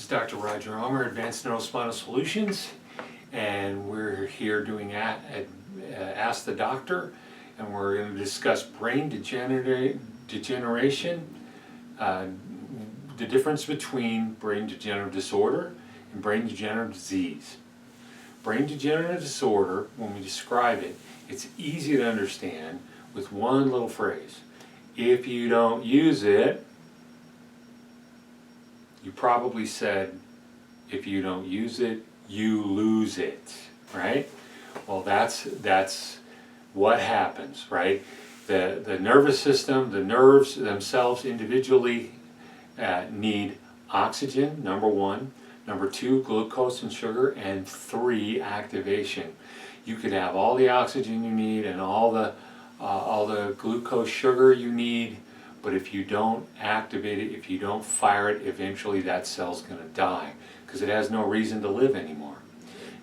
Dr. Roger Omer, Advanced Neurospinal Solutions, and we're here doing Ask the Doctor, and we're going to discuss brain degeneration, the difference between brain degenerative disorder and brain degenerative disease. Brain degenerative disorder, when we describe it, it's easy to understand with one little phrase. If you don't use it, you probably said, if you don't use it, you lose it, right? Well, that's what happens, right? The nervous system, the nerves themselves individually need oxygen, number one, number two, glucose and sugar, and three, activation. You could have all the oxygen you need and all the glucose, sugar you need, but if you don't activate it, if you don't fire it, eventually that cell's going to die because it has no reason to live anymore.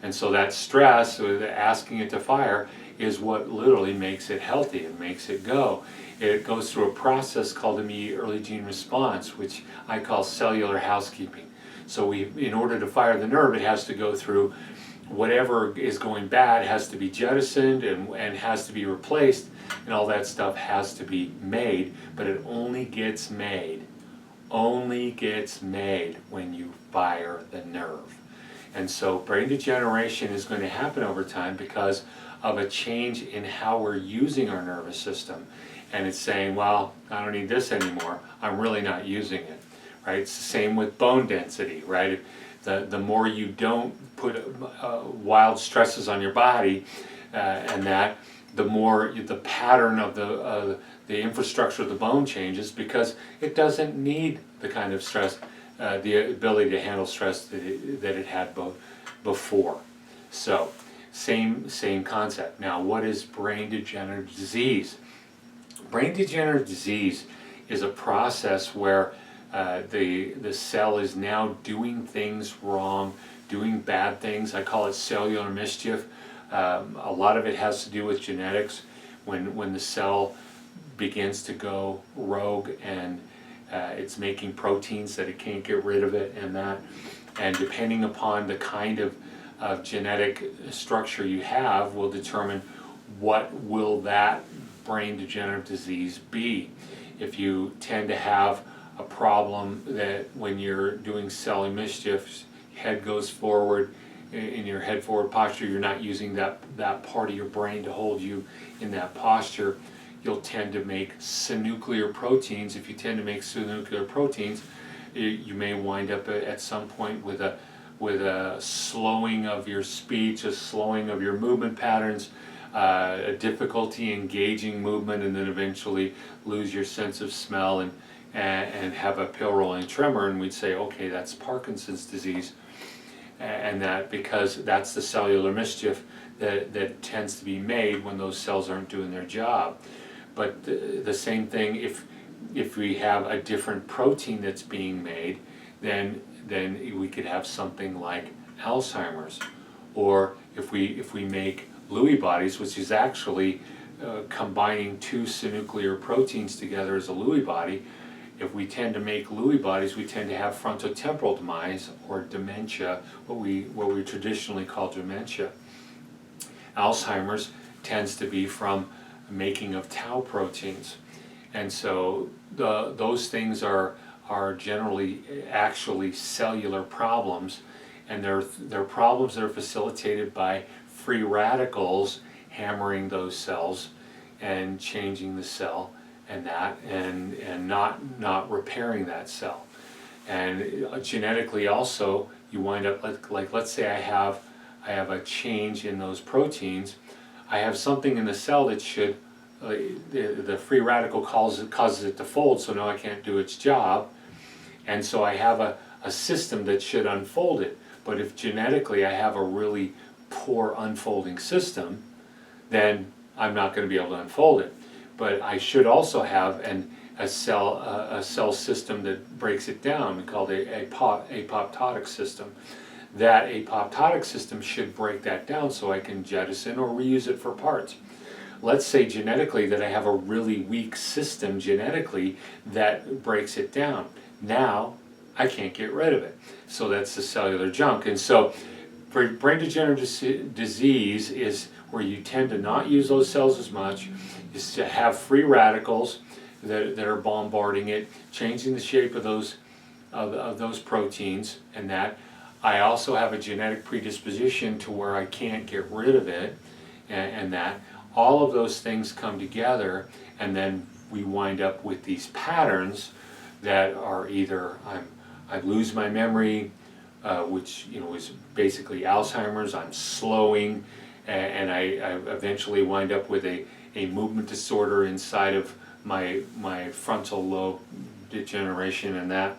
And so that stress, or asking it to fire, is what literally makes it healthy and makes it go. It goes through a process called immediate early gene response, which I call cellular housekeeping. So in order to fire the nerve, it has to go through whatever is going bad has to be jettisoned and has to be replaced, and all that stuff has to be made, but it only gets made when you fire the nerve. And so brain degeneration is going to happen over time because of a change in how we're using our nervous system. And it's saying, well, I don't need this anymore. I'm really not using it, right? It's the same with bone density, right? The more you don't put wild stresses on your body, and that, the more the pattern of the infrastructure of the bone changes because it doesn't need the kind of stress, the ability to handle stress that it had before. So, same concept. Now, what is brain degenerative disease? Brain degenerative disease is a process where the cell is now doing things wrong, doing bad things. I call it cellular mischief. A lot of it has to do with genetics. When the cell begins to go rogue and it's making proteins that it can't get rid of it, and depending upon the kind of genetic structure you have will determine what will that brain degenerative disease be. If you tend to have a problem that when you're doing cellular mischief, head goes forward, in your head forward posture, you're not using that part of your brain to hold you in that posture, you'll tend to make synuclear proteins. If you tend to make synuclear proteins, you may wind up at some point with a slowing of your speech, a slowing of your movement patterns, a difficulty engaging movement, and then eventually lose your sense of smell and have a pill rolling tremor, and we'd say, okay, that's Parkinson's disease. And that because that's the cellular mischief that tends to be made when those cells aren't doing their job. But the same thing, if we have a different protein that's being made, then we could have something like Alzheimer's. Or if we make Lewy bodies, which is actually combining two synuclear proteins together as a Lewy body, if we tend to make Lewy bodies, we tend to have frontotemporal demise or dementia, what we traditionally call dementia. Alzheimer's tends to be from making of tau proteins, and so those things are generally actually cellular problems, and they're problems that are facilitated by free radicals hammering those cells and changing the cell. And not repairing that cell. And genetically also, you wind up like let's say I have a change in those proteins. I have something in the cell that should the free radical causes it to fold, so now I can't do its job, and so I have a system that should unfold it. But if genetically I have a really poor unfolding system, then I'm not going to be able to unfold it. But I should also have a cell system that breaks it down. We call it a apoptotic system. That apoptotic system should break that down so I can jettison or reuse it for parts. Let's say genetically that I have a really weak system genetically that breaks it down. Now I can't get rid of it. So that's the cellular junk. And so brain degenerative disease is where you tend to not use those cells as much, is to have free radicals that are bombarding it, changing the shape of those proteins, and that. I also have a genetic predisposition to where I can't get rid of it, and that. All of those things come together, and then we wind up with these patterns that are either I lose my memory, which is basically Alzheimer's. I'm slowing, and I eventually wind up with a movement disorder inside of my frontal lobe degeneration and that.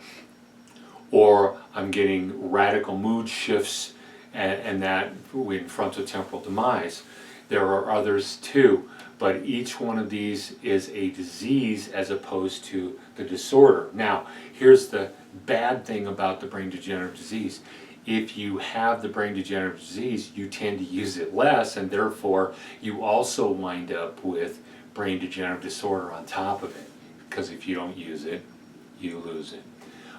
Or I'm getting radical mood shifts and that in frontotemporal demise. There are others too, but each one of these is a disease as opposed to the disorder. Now, here's the bad thing about the brain degenerative disease. If you have the brain degenerative disease, you tend to use it less, and therefore you also wind up with brain degenerative disorder on top of it, because if you don't use it, you lose it.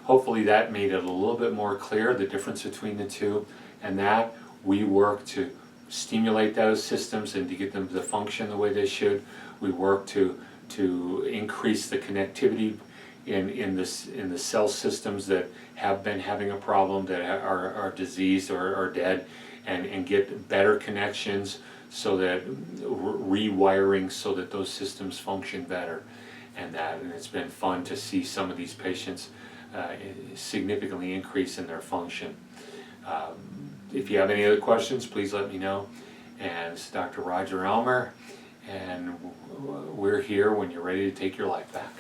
Hopefully that made it a little bit more clear, the difference between the two, and that we work to stimulate those systems and to get them to function the way they should. We work to increase the connectivity in the cell systems that have been having a problem, that are diseased or are dead, and get better connections, so that rewiring so that those systems function better. And it's been fun to see some of these patients significantly increase in their function. If you have any other questions, please let me know. And it's Dr. Roger Elmer, and we're here when you're ready to take your life back.